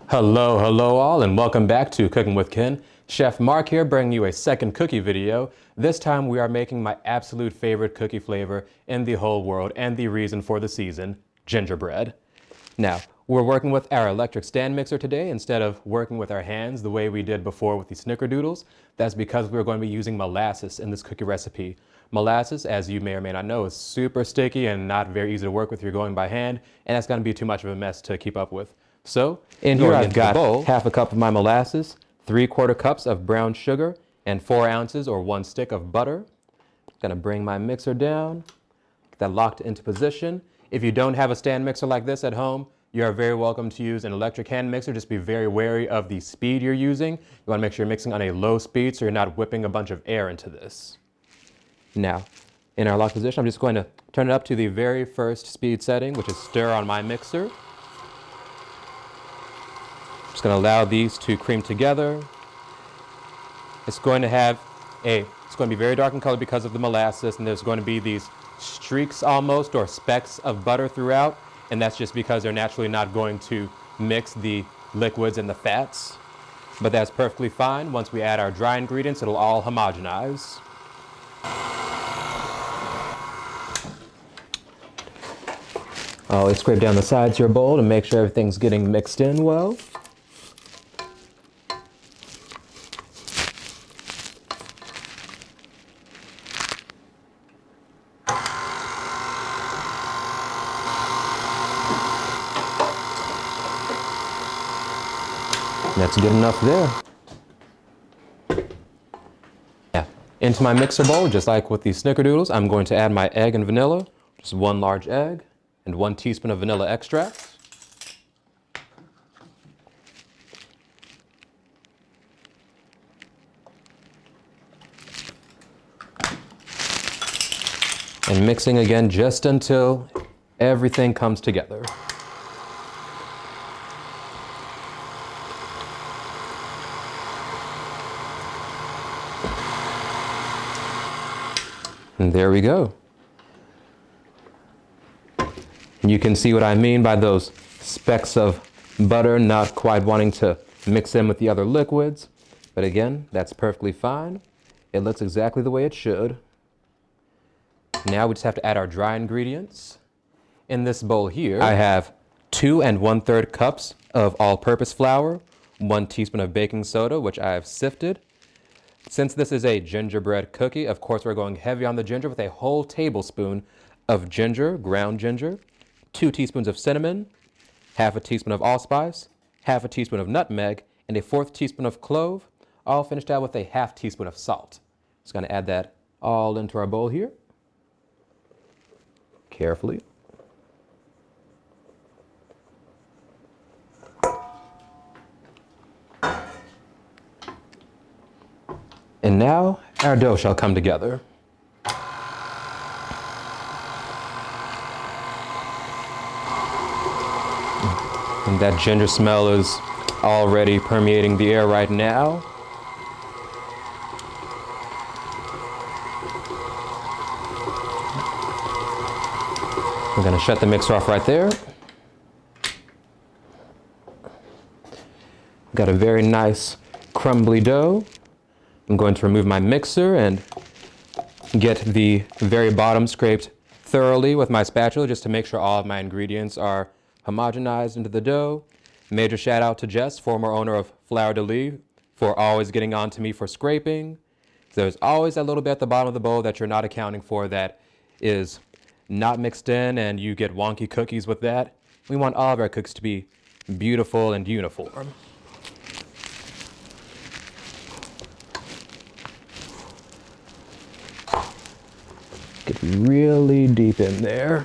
Hello all, and welcome back to Cooking with Ken. Chef Mark here, bringing you a second cookie video. This time we are making my absolute favorite cookie flavor in the whole world and the reason for the season, gingerbread. Now, we're working with our electric stand mixer today instead of working with our hands the way we did before with the snickerdoodles. That's because we're going to be using molasses in this cookie recipe. Molasses, as you may or may not know, is super sticky and not very easy to work with if you're going by hand, and that's going to be too much of a mess to keep up with. So, in here I've got half a cup of my molasses, 3/4 cups of brown sugar, and 4 ounces or 1 stick of butter. Gonna bring my mixer down, get that locked into position. If you don't have a stand mixer like this at home, you are very welcome to use an electric hand mixer. Just be very wary of the speed you're using. You wanna make sure you're mixing on a low speed so you're not whipping a bunch of air into this. Now, in our locked position, I'm just going to turn it up to the very first speed setting, which is stir on my mixer. Just going to allow these to cream together. It's going to be very dark in color because of the molasses, and there's going to be these streaks almost or specks of butter throughout, and that's just because they're naturally not going to mix the liquids and the fats. But that's perfectly fine. Once we add our dry ingredients, it'll all homogenize. Always scrape down the sides of your bowl to make sure everything's getting mixed in well. That's good enough there. Yeah. Into my mixer bowl, just like with the snickerdoodles, I'm going to add my egg and vanilla, just 1 large egg and 1 teaspoon of vanilla extract. And mixing again just until everything comes together. And there we go. And you can see what I mean by those specks of butter not quite wanting to mix in with the other liquids. But again, that's perfectly fine. It looks exactly the way it should. Now we just have to add our dry ingredients. In this bowl here, I have 2 1/3 cups of all-purpose flour, 1 teaspoon of baking soda, which I have sifted. Since this is a gingerbread cookie, of course we're going heavy on the ginger with a whole tablespoon of ginger, ground ginger, 2 teaspoons of cinnamon, half a teaspoon of allspice, half a teaspoon of nutmeg, and a 1/4 teaspoon of clove, all finished out with a half teaspoon of salt. Just gonna add that all into our bowl here, carefully. And now our dough shall come together. And that ginger smell is already permeating the air right now. I'm going to shut the mixer off right there. Got a very nice crumbly dough. I'm going to remove my mixer and get the very bottom scraped thoroughly with my spatula just to make sure all of my ingredients are homogenized into the dough. Major shout out to Jess, former owner of Flour de Lis, for always getting on to me for scraping. There's always that little bit at the bottom of the bowl that you're not accounting for that is not mixed in, and you get wonky cookies with that. We want all of our cookies to be beautiful and uniform. Get really deep in there.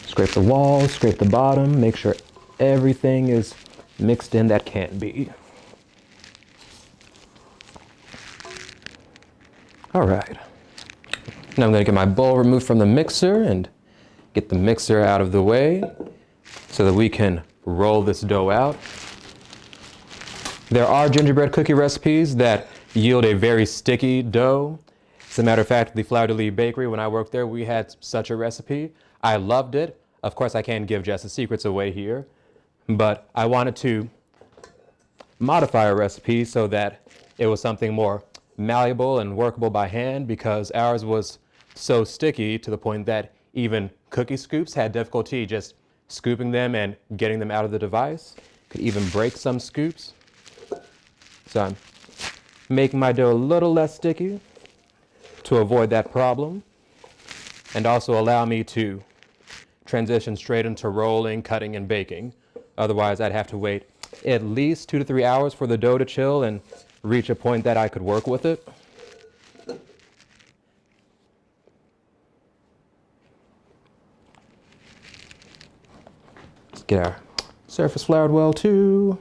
Scrape the walls, scrape the bottom, make sure everything is mixed in that can be. All right. Now I'm going to get my bowl removed from the mixer and get the mixer out of the way so that we can roll this dough out. There are gingerbread cookie recipes that yield a very sticky dough, As a matter of fact, the Flour de Lis Bakery, when I worked there, we had such a recipe. I loved it. Of course, I can't give Jess the secrets away here, but I wanted to modify a recipe so that it was something more malleable and workable by hand, because ours was so sticky to the point that even cookie scoops had difficulty just scooping them and getting them out of the device. Could even break some scoops. So I'm making my dough a little less sticky to avoid that problem, and also allow me to transition straight into rolling, cutting, and baking. Otherwise, I'd have to wait at least 2 to 3 hours for the dough to chill and reach a point that I could work with it. Let's get our surface floured well too.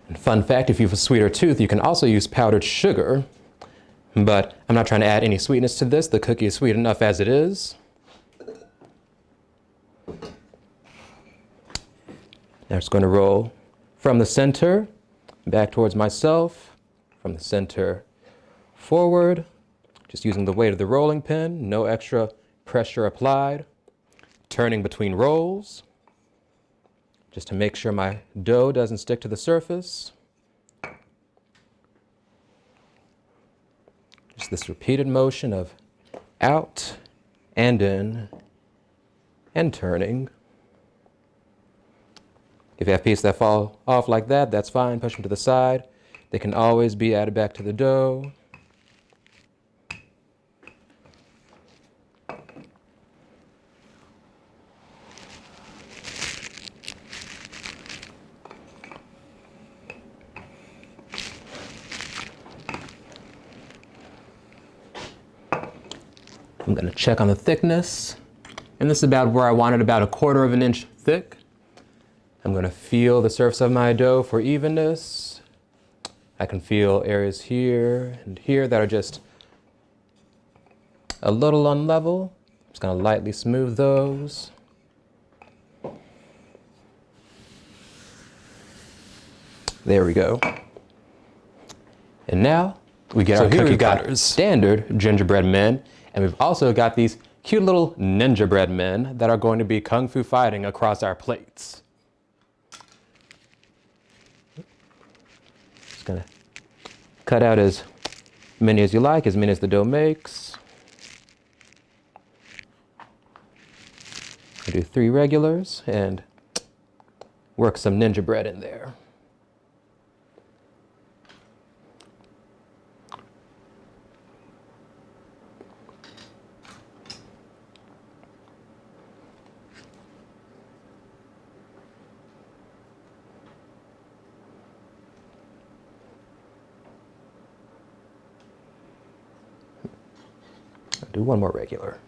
And fun fact, if you have a sweeter tooth, you can also use powdered sugar, but I'm not trying to add any sweetness to this. The cookie is sweet enough as it is. Now it's going to roll from the center back towards myself, from the center forward, just using the weight of the rolling pin, no extra pressure applied, turning between rolls, just to make sure my dough doesn't stick to the surface. Just this repeated motion of out and in and turning. If you have pieces that fall off like that, that's fine. Push them to the side. They can always be added back to the dough. I'm going to check on the thickness, and this is about where I want it, about 1/4 of an inch thick. I'm going to feel the surface of my dough for evenness. I can feel areas here and here that are just a little unlevel. I'm just going to lightly smooth those. There we go. And now we get our cookie cutters. Standard gingerbread men, and we've also got these cute little ninja bread men that are going to be kung fu fighting across our plates. Just gonna cut out as many as you like, as many as the dough makes. I'll do 3 regulars and work some ninja bread in there. Do 1 more regular.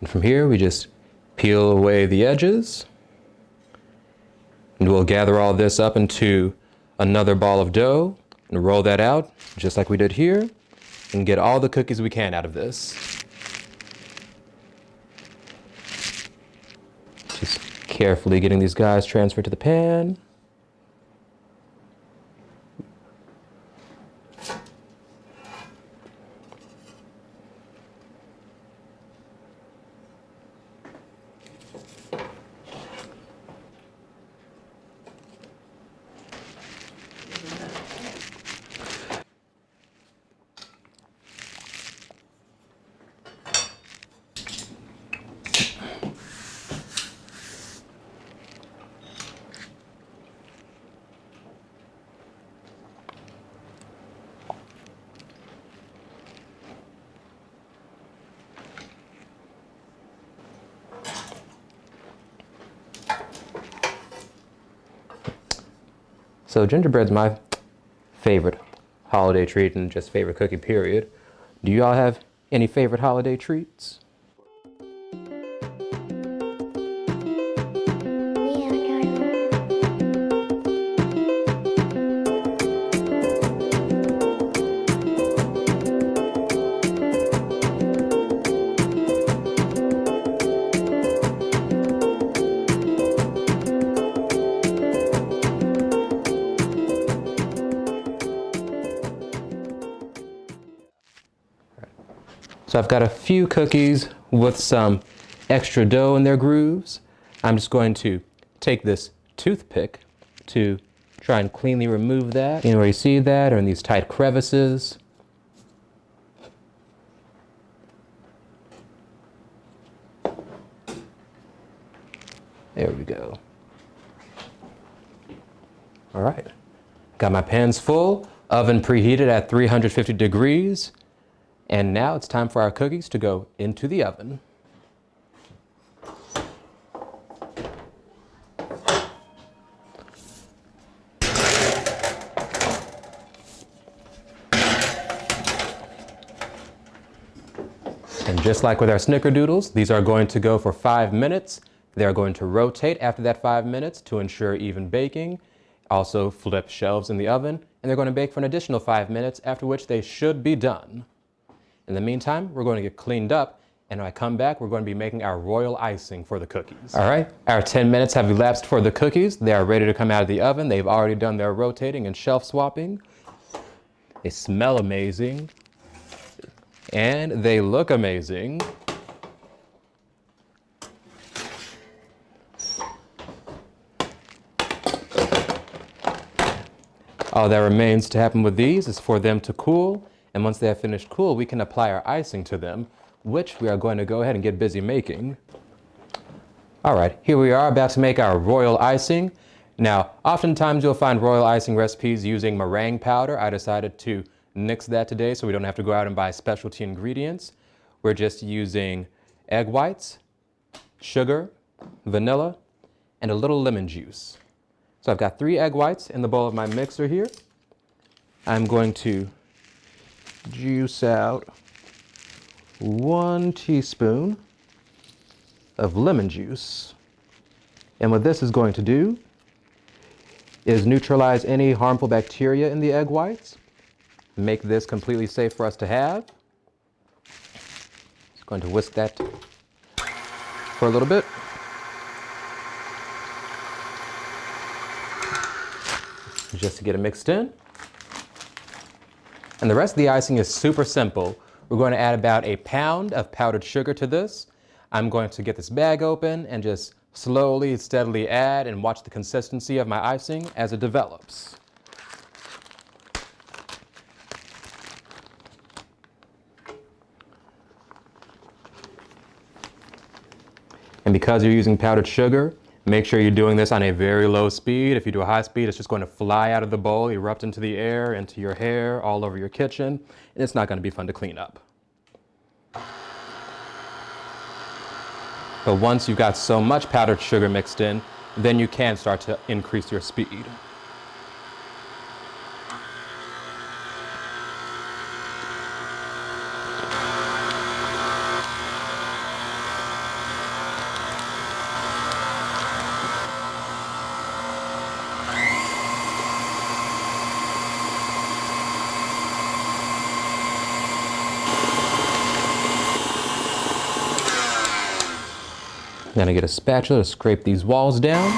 And from here, we just peel away the edges. And we'll gather all this up into another ball of dough and roll that out, just like we did here, and get all the cookies we can out of this. Just carefully getting these guys transferred to the pan. So gingerbread's my favorite holiday treat and just favorite cookie, period. Do you all have any favorite holiday treats? So I've got a few cookies with some extra dough in their grooves. I'm just going to take this toothpick to try and cleanly remove that. Where you see that, or in these tight crevices. There we go. All right, got my pans full, oven preheated at 350 degrees, and now it's time for our cookies to go into the oven. And just like with our snickerdoodles, these are going to go for 5 minutes. They're going to rotate after that 5 minutes to ensure even baking. Also flip shelves in the oven, and they're going to bake for an additional 5 minutes, after which they should be done. In the meantime, we're going to get cleaned up, and when I come back, we're going to be making our royal icing for the cookies. All right, our 10 minutes have elapsed for the cookies. They are ready to come out of the oven. They've already done their rotating and shelf swapping. They smell amazing, and they look amazing. All that remains to happen with these is for them to cool, and once they have finished cool, we can apply our icing to them, which we are going to go ahead and get busy making. All right, here we are about to make our royal icing. Now, oftentimes you'll find royal icing recipes using meringue powder. I decided to nix that today so we don't have to go out and buy specialty ingredients. We're just using egg whites, sugar, vanilla, and a little lemon juice. So I've got 3 egg whites in the bowl of my mixer here. I'm going to juice out 1 teaspoon of lemon juice. And what this is going to do is neutralize any harmful bacteria in the egg whites, make this completely safe for us to have. Just going to whisk that for a little bit. Just to get it mixed in. And the rest of the icing is super simple. We're going to add about a pound of powdered sugar to this. I'm going to get this bag open and just slowly, steadily add and watch the consistency of my icing as it develops. And because you're using powdered sugar, make sure you're doing this on a very low speed. If you do a high speed, it's just going to fly out of the bowl, erupt into the air, into your hair, all over your kitchen, and it's not going to be fun to clean up. But once you've got so much powdered sugar mixed in, then you can start to increase your speed. I'm gonna get a spatula to scrape these walls down.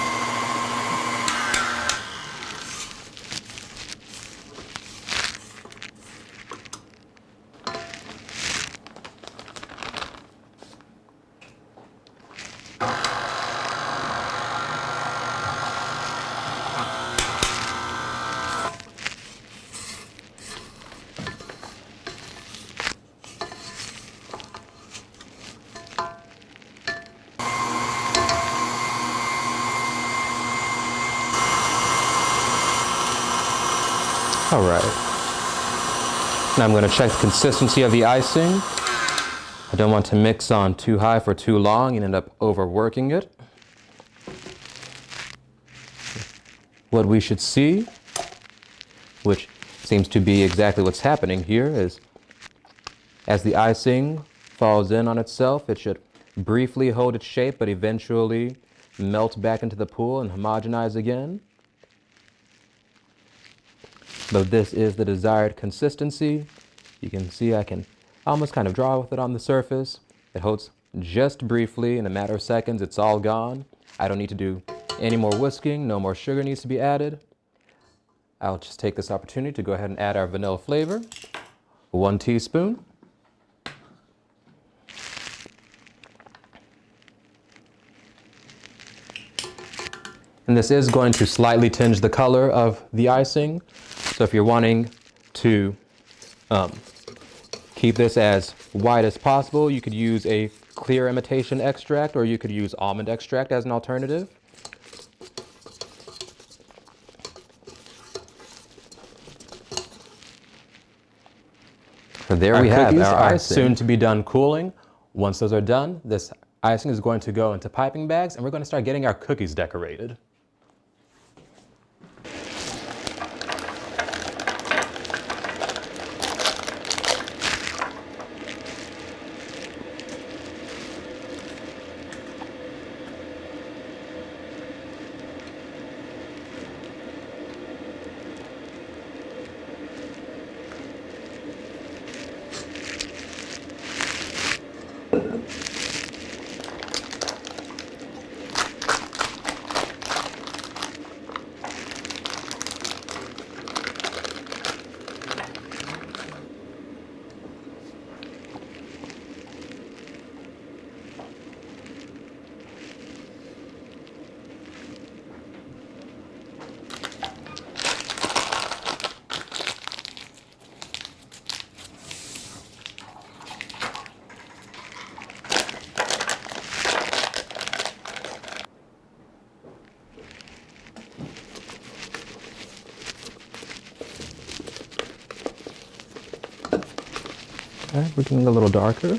All right. Now I'm going to check the consistency of the icing. I don't want to mix on too high for too long and end up overworking it. What we should see, which seems to be exactly what's happening here, is as the icing falls in on itself, it should briefly hold its shape, but eventually melt back into the pool and homogenize again. But this is the desired consistency. You can see I can almost kind of draw with it on the surface. It holds just briefly. In a matter of seconds, it's all gone. I don't need to do any more whisking. No more sugar needs to be added. I'll just take this opportunity to go ahead and add our vanilla flavor. 1 teaspoon. And this is going to slightly tinge the color of the icing. So if you're wanting to keep this as white as possible, you could use a clear imitation extract, or you could use almond extract as an alternative. So there we have our icing. Soon to be done cooling. Once those are done, this icing is going to go into piping bags, and we're going to start getting our cookies decorated. Okay, we're getting a little darker.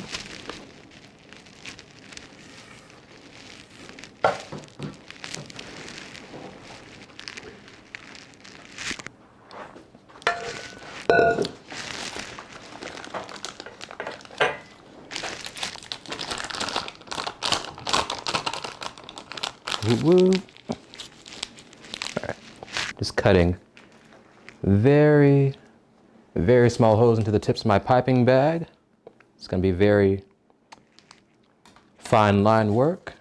Woo-woo. All right, just cutting very small holes into the tips of my piping bag. It's going to be very fine line work.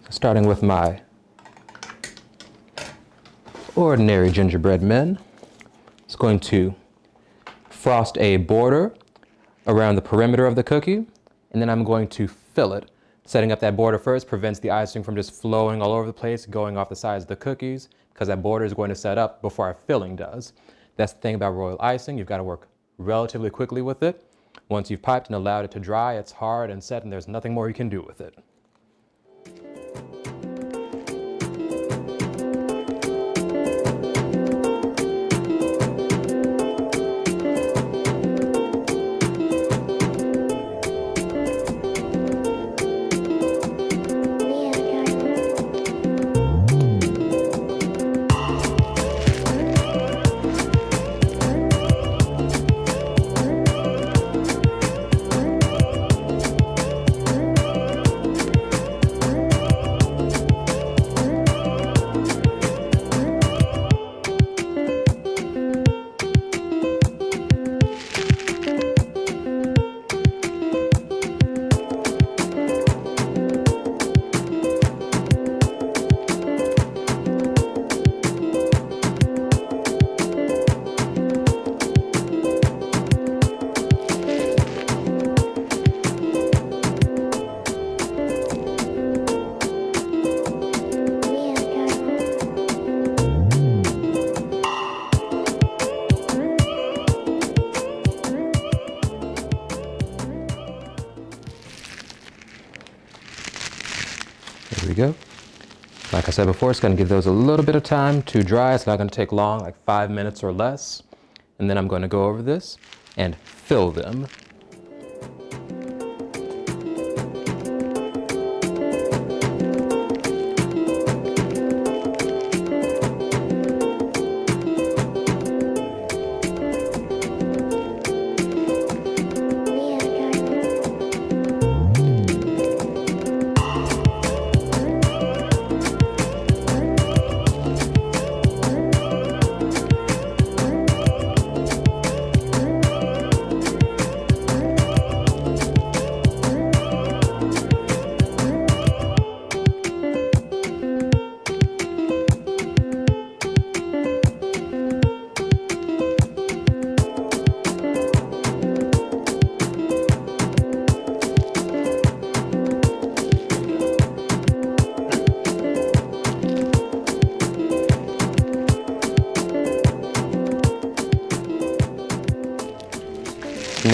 Starting with my ordinary gingerbread men, it's going to frost a border around the perimeter of the cookie, and then I'm going to fill it. Setting up that border first prevents the icing from just flowing all over the place, going off the sides of the cookies, because that border is going to set up before our filling does. That's the thing about royal icing. You've got to work relatively quickly with it. Once you've piped and allowed it to dry, it's hard and set, and there's nothing more you can do with it. There we go. Like I said before, it's going to give those a little bit of time to dry. It's not going to take long, like 5 minutes or less. And then I'm going to go over this and fill them.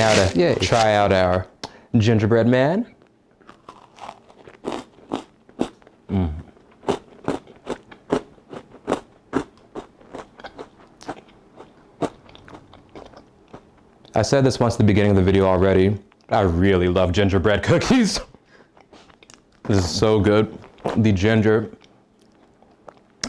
now to try out our gingerbread man. I said this once at the beginning of the video already. I really love gingerbread cookies. This is so good. The ginger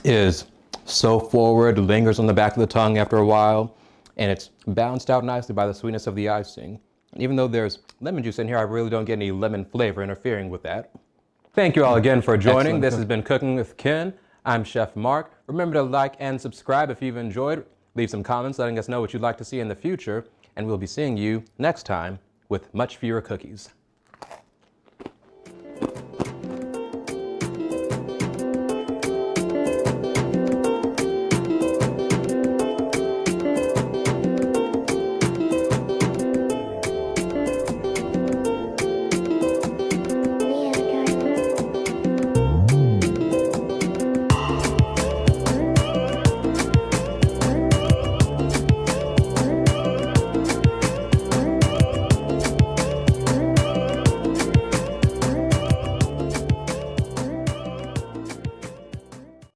is so forward, lingers on the back of the tongue after a while, and it's balanced out nicely by the sweetness of the icing. Even though there's lemon juice in here, I really don't get any lemon flavor interfering with that. Thank you all again for joining. Excellent. This has been Cooking with Ken. I'm Chef Mark. Remember to like and subscribe if you've enjoyed. Leave some comments letting us know what you'd like to see in the future, and we'll be seeing you next time with much fewer cookies.